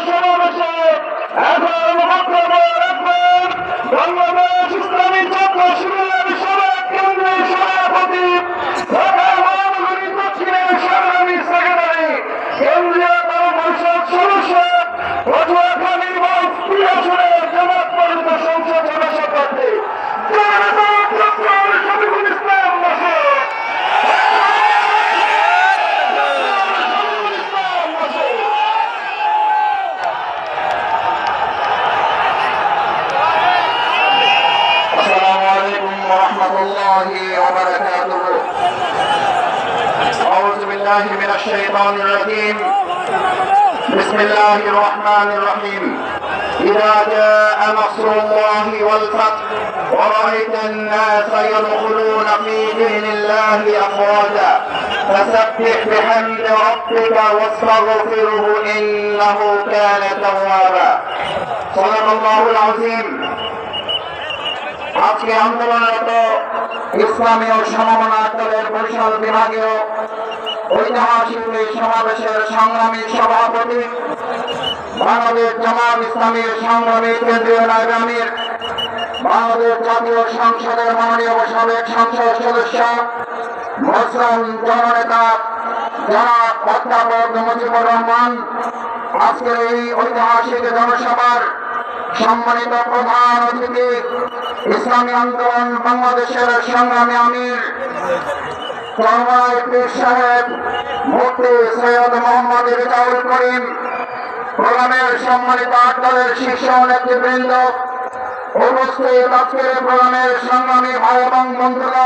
সমাবেশে এখন বক্তব্য রাখবেন বাংলাদেশ ইসলামী ছাত্র শিবিরের সাবেক কেন্দ্রীয় সভাপতি ঢাকা মহানগরী দক্ষিণের সংগ্রামী সেক্রেটারি কেন্দ্রীয় পরিষদ সদস্য পটুয়াখালী মহাস্ত্রী আসনের জামাত পরিষদ সংসদ সদস্য প্রার্থী শফিকুল ইসলাম বাসু। أعوذ بالله من الشيطان الرجيم. بسم الله الرحمن الرحيم. إذا جاء نصر الله والفتح ورأيت الناس يدخلون في دين الله أفواجا فسبح بحمد ربك واستغفره إنه كان توابا. صدق الله العظيم. আজকে আন্দোলনরত ইসলামী ও সমমনা দলের বরিশাল বিভাগীয় ঐতিহাসিক এই সমাবেশের সংগ্রামী সভাপতি বাংলাদেশ জামাত ইসলামীর সংগ্রামী কেন্দ্রীয় নায়েবে আমির বাংলাদেশ জাতীয় সংসদের মাননীয় সাবেক সংসদ সদস্য মুসলিম জননেতা জনাব অধ্যাপক মুজিবুর রহমান, আজকের এই ঐতিহাসিক জনসভার সম্মানিত প্রধান অতিথি ইসলামী আন্দোলন বাংলাদেশের সংগ্রামী আমির পীর সাহেব মুফতি সৈয়দ মোহাম্মদ রেজাউল করিম, প্রোগ্রামের সম্মানিত আট দলের শীর্ষ নেতৃবৃন্দ, উপস্থিত আজকের প্রোগ্রামের সংগ্রামী ভাই এবং বন্ধুরা।